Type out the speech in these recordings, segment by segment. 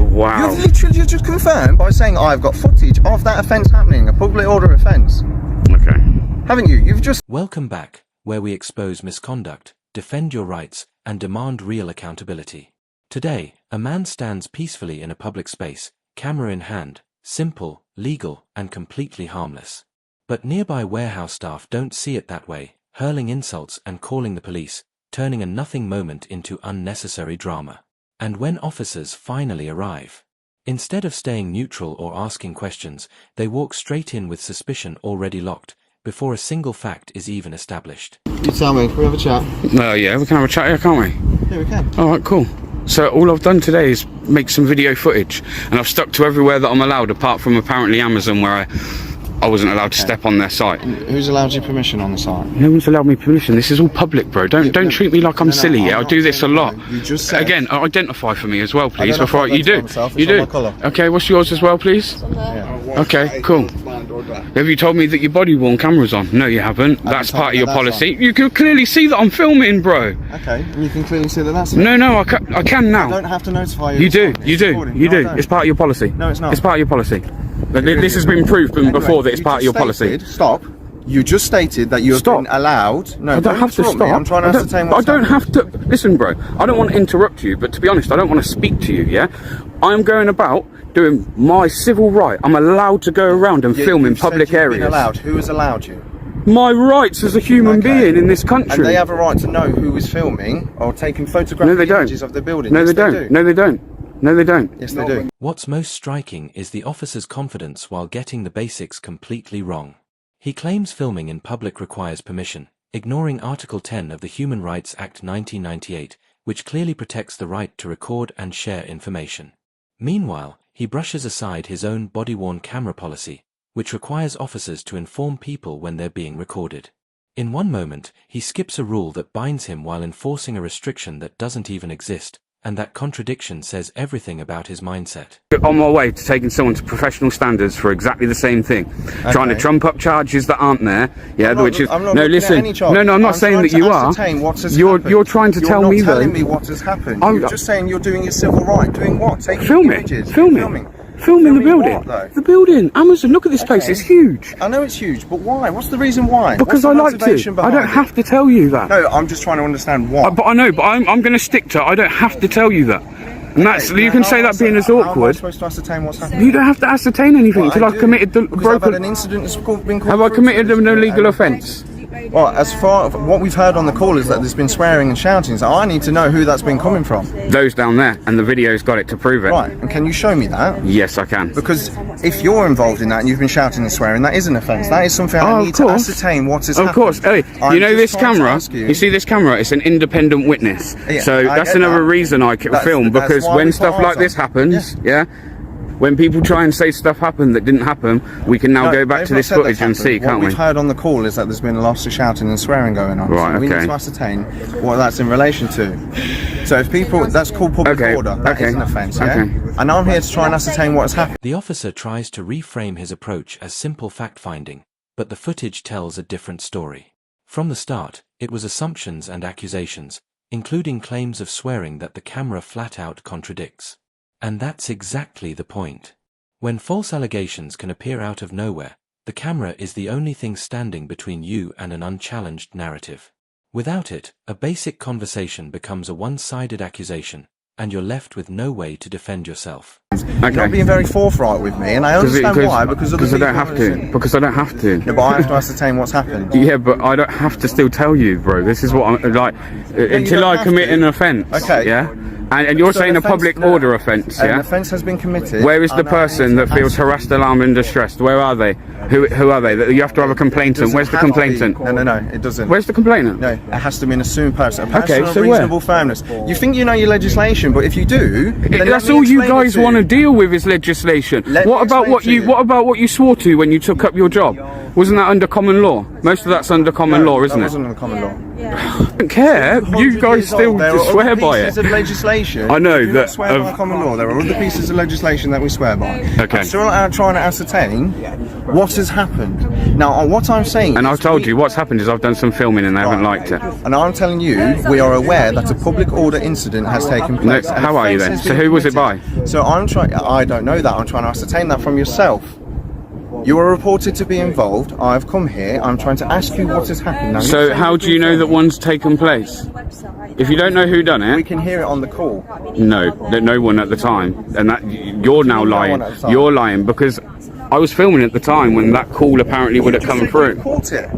Wow. You've literally just confirmed by saying I've got footage of that offence happening, a public order offence. Okay. Haven't you? You've just... Welcome back, where we expose misconduct, defend your rights, and demand real accountability. Today, a man stands peacefully in a public space, camera in hand, simple, legal, and completely harmless. But nearby warehouse staff don't see it that way, hurling insults and calling the police, turning a nothing moment into unnecessary drama. And when officers finally arrive, instead of staying neutral or asking questions, they walk straight in with suspicion already locked, before a single fact is even established. You tell me, can we have a chat? Yeah, we can have a chat here, can't we? Yeah, we can. Alright, cool. So all I've done today is make some video footage, and I've stuck to everywhere that I'm allowed, apart from apparently Amazon, where I wasn't allowed to step on their site. Who's allowed you permission on the site? No one's allowed me permission. This is all public, bro. Don't treat me like I'm silly. Yeah, I do this a lot. You just said... Again, identify for me as well, please. Identify Before you do. Myself, you do. Colour. Okay, what's yours as well, please? Yeah. Okay, cool. Have you told me that your body-worn camera's on? No, you haven't. That's part of your policy. You can clearly see that I'm filming, bro. Okay, and you can clearly see that that's... No, I can now. I don't have to notify you. You do. It's part of your policy. No, it's not. It's part of your policy. This has been proven before that it's part of your policy. Stop. You just stated that you have been allowed... No, I don't have to stop. I'm trying to ascertain what's happening. I don't have to... Listen, bro, I don't want to interrupt you, but to be honest, I don't want to speak to you, yeah? I'm going about doing my civil right. I'm allowed to go around and film in public areas. Been allowed. Who has allowed you? My rights as a human being in this country. And they have a right to know who is filming or taking photographic images of the building. No, they don't. No, they don't. No, they don't. Yes, they do. What's most striking is the officer's confidence while getting the basics completely wrong. He claims filming in public requires permission, ignoring Article 10 of the Human Rights Act 1998, which clearly protects the right to record and share information. Meanwhile, he brushes aside his own body-worn camera policy, which requires officers to inform people when they're being recorded. In one moment, he skips a rule that binds him while enforcing a restriction that doesn't even exist, and that contradiction says everything about his mindset. On my way to taking someone to professional standards for exactly the same thing. Okay. Trying to trump up charges that aren't there. Yeah, which is... No, listen. No, I'm not saying that you are. You're trying to tell me though... You're not telling me what has happened. You're just saying you're doing your civil right. Doing what? Taking images. Filming the building. The building. Amazon, look at this place. It's huge. I know it's huge, but why? What's the reason why? Because I like to. I don't have to tell you that. No, I'm just trying to understand why. But I know, but I'm going to stick to it. I don't have to tell you that. And that's, you can say that being as awkward. How am I supposed to ascertain what's happening? You don't have to ascertain anything until I've committed the broken... I've had an incident that's been called... Have I committed an illegal offence? Well, as far as what we've heard on the call is that there's been swearing and shouting, so I need to know who that's been coming from. Those down there, and the video's got it to prove it. Right, and can you show me that? Yes, I can. Because if you're involved in that and you've been shouting and swearing, that is an offence. That is something I need to ascertain what has happened. Of course. Hey, you know this camera? You see this camera? It's an independent witness. Yeah, so that's another reason I film, because when stuff like this happens, yeah, when people try and say stuff happened that didn't happen, we can now go back to this footage and see, can't we? What we've heard on the call is that there's been lots of shouting and swearing going on. Right, so we need to ascertain what that's in relation to. So if people, that's called public order, that is an offence, yeah? And I'm here to try and ascertain what has happened. The officer tries to reframe his approach as simple fact-finding, but the footage tells a different story. From the start, it was assumptions and accusations, including claims of swearing that the camera flat-out contradicts. And that's exactly the point. When false allegations can appear out of nowhere, the camera is the only thing standing between you and an unchallenged narrative. Without it, a basic conversation becomes a one-sided accusation, and you're left with no way to defend yourself. You're not being very forthright with me, and I understand why, because I don't have to. Because I don't have to. Yeah, but I have to ascertain what's happened. Yeah, but I don't have to still tell you, bro. This is what I'm like, until I commit an offence. Okay. Yeah? And you're saying a public order offence, yeah? An offence has been committed. Where is the person that feels harassed, alarmed and distressed? Where are they? Who are they? You have to have a complainant. Where's the complainant? No, it doesn't. Where's the complainant? No, it has to be an assumed person. A person of reasonable firmness. You think you know your legislation, but if you do... That's all you guys want to deal with is legislation. What about what you swore to when you took up your job? Wasn't that under common law? Most of that's under common law, isn't it? That wasn't under common law. I don't care. You guys still just swear by it. Of legislation. I know that. Swear by common law. There are other pieces of legislation that we swear by. Okay. I'm still trying to ascertain what has happened. Now, what I'm saying. And I've told you what's happened is I've done some filming and they haven't liked it. And I'm telling you, we are aware that a public order incident has taken place. No, how are you then? So who was it by? So I don't know that. I'm trying to ascertain that from yourself. You were reported to be involved. I've come here. I'm trying to ask you what has happened. Now, so how do you know that one's taken place? If you don't know who done it, we can hear it on the call. No, no one at the time, and that you're now lying. You're lying because I was filming at the time when that call apparently would have come through. Caught it.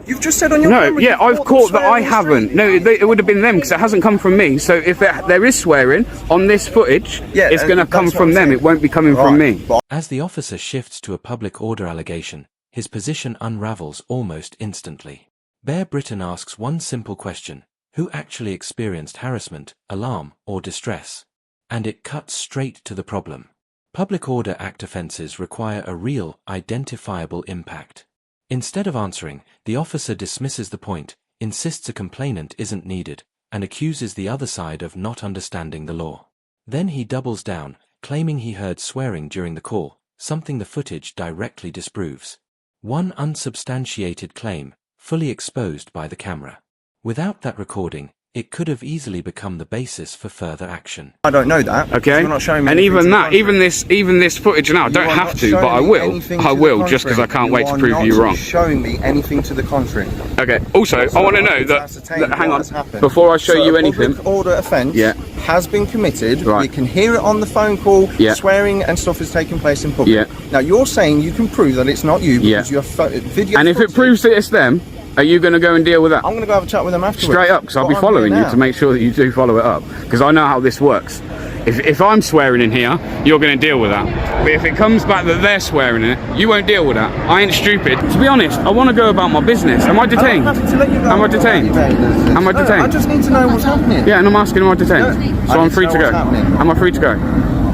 You've just said on your no, yeah, I've caught that I haven't. No, it would have been them because it hasn't come from me. So if there is swearing on this footage, it's going to come from them. It won't be coming from me. As the officer shifts to a public order allegation, his position unravels almost instantly. Bear Britton asks one simple question: who actually experienced harassment, alarm, or distress? And it cuts straight to the problem. Public Order Act offences require a real, identifiable impact. Instead of answering, the officer dismisses the point, insists a complainant isn't needed, and accuses the other side of not understanding the law. Then he doubles down, claiming he heard swearing during the call, something the footage directly disproves. One unsubstantiated claim, fully exposed by the camera. Without that recording, it could have easily become the basis for further action. I don't know that. Okay. You're not showing me and even that, even this footage now, I don't have to, but I will. I will, just because I can't wait to prove you wrong. Showing me anything to the contrary. Okay. Also, I want to know that hang on, before I show you anything. A public order offence has been committed. Right. We can hear it on the phone call. Swearing and stuff is taking place in public. Now you're saying you can prove that it's not you because you have video. And if it proves that it's them, are you going to go and deal with that? I'm going to go have a chat with them afterwards. Straight up, because I'll be following you to make sure that you do follow it up. Because I know how this works. If I'm swearing in here, you're going to deal with that. But if it comes back that they're swearing in it, you won't deal with that. I ain't stupid. To be honest, I want to go about my business. Am I detained? I'm happy to let you go. Am I detained? Am I detained? I just need to know what's happening. Yeah, and I'm asking, am I detained? So I'm free to go. Am I free to go?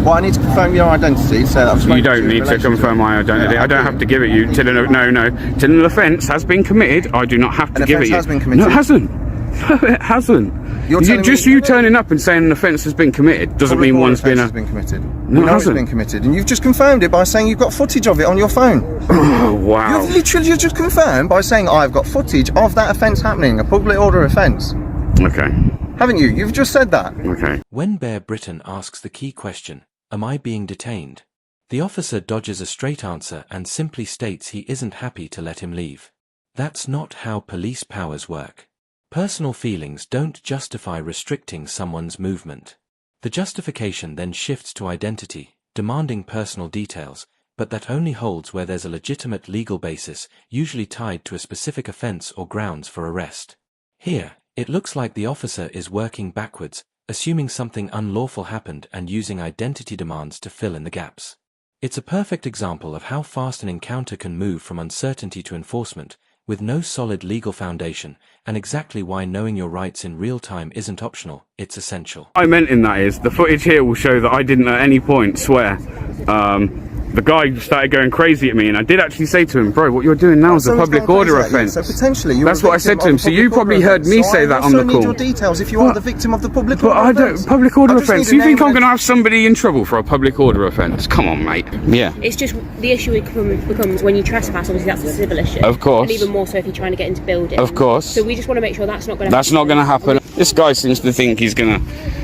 Well, I need to confirm your identity, so that's you don't need to confirm my identity. I don't have to give it you till till an offence has been committed. I do not have to give it you. Has been committed. No, it hasn't. No, it hasn't. You turning up and saying an offence has been committed doesn't mean one's been committed. No, it hasn't. It's been committed, and you've just confirmed it by saying you've got footage of it on your phone. Oh, wow. You've literally just confirmed by saying I've got footage of that offence happening, a public order offence. Okay. Haven't you? You've just said that. Okay. When Bear Britton asks the key question, am I being detained? The officer dodges a straight answer and simply states he isn't happy to let him leave. That's not how police powers work. Personal feelings don't justify restricting someone's movement. The justification then shifts to identity, demanding personal details, but that only holds where there's a legitimate legal basis, usually tied to a specific offense or grounds for arrest. Here, it looks like the officer is working backwards, assuming something unlawful happened and using identity demands to fill in the gaps. It's a perfect example of how fast an encounter can move from uncertainty to enforcement, with no solid legal foundation, and exactly why knowing your rights in real time isn't optional, it's essential. What I meant in that is, the footage here will show that I didn't at any point swear. The guy started going crazy at me, and I did actually say to him, bro, what you're doing now is a public order offence. So potentially that's what I said to him. So you probably heard me say that on the call. I need your details if you are the victim of the public order offence. But I don't, public order offence. You think I'm going to have somebody in trouble for a public order offence? Come on, mate. Yeah. It's just the issue becomes when you trespass, obviously that's a civil issue. Of course. And even more so if you're trying to get into buildings. Of course. So we just want to make sure that's not going to happen. That's not going to happen. This guy seems to think he's going to...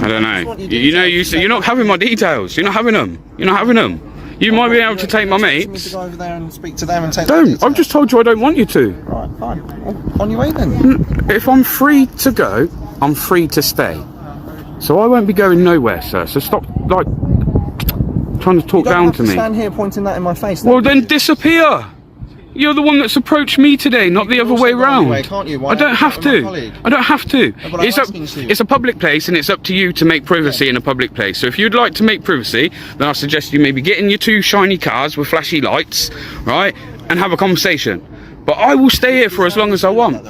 I don't know. You're not having my details. You're not having them. You're not having them. You might be able to take my mates. To go over there and speak to them and take don't. I've just told you I don't want you to. Right, fine. Well, on your way then. If I'm free to go, I'm free to stay. So I won't be going nowhere, sir. So stop, like, trying to talk down to me. Stand here pointing that in my face. Well, then disappear. You're the one that's approached me today, not the other way round. I don't have to. I don't have to. It's a public place, and it's up to you to make privacy in a public place. So if you'd like to make privacy, then I suggest you maybe get in your two shiny cars with flashy lights, right, and have a conversation. But I will stay here for as long as I want.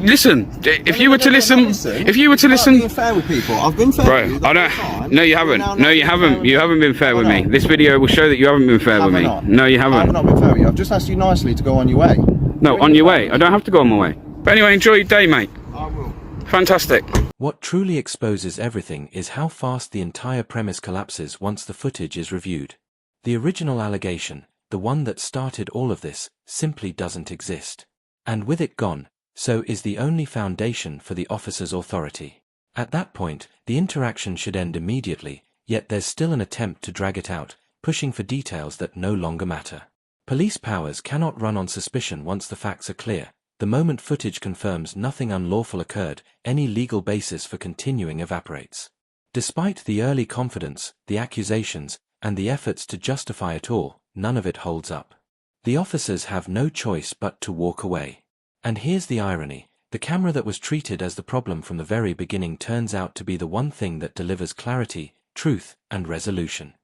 Listen, if you were to listen, being fair with people. I've been fair with you. I don't. No, you haven't. No, you haven't. You haven't been fair with me. This video will show that you haven't been fair with me. No, you haven't. I've not been fair with you. I've just asked you nicely to go on your way. No, on your way. I don't have to go on my way. But anyway, enjoy your day, mate. I will. Fantastic. What truly exposes everything is how fast the entire premise collapses once the footage is reviewed. The original allegation, the one that started all of this, simply doesn't exist. And with it gone, so is the only foundation for the officer's authority. At that point, the interaction should end immediately, yet there's still an attempt to drag it out, pushing for details that no longer matter. Police powers cannot run on suspicion once the facts are clear. The moment footage confirms nothing unlawful occurred, any legal basis for continuing evaporates. Despite the early confidence, the accusations, and the efforts to justify it all, none of it holds up. The officers have no choice but to walk away. And here's the irony. The camera that was treated as the problem from the very beginning turns out to be the one thing that delivers clarity, truth, and resolution.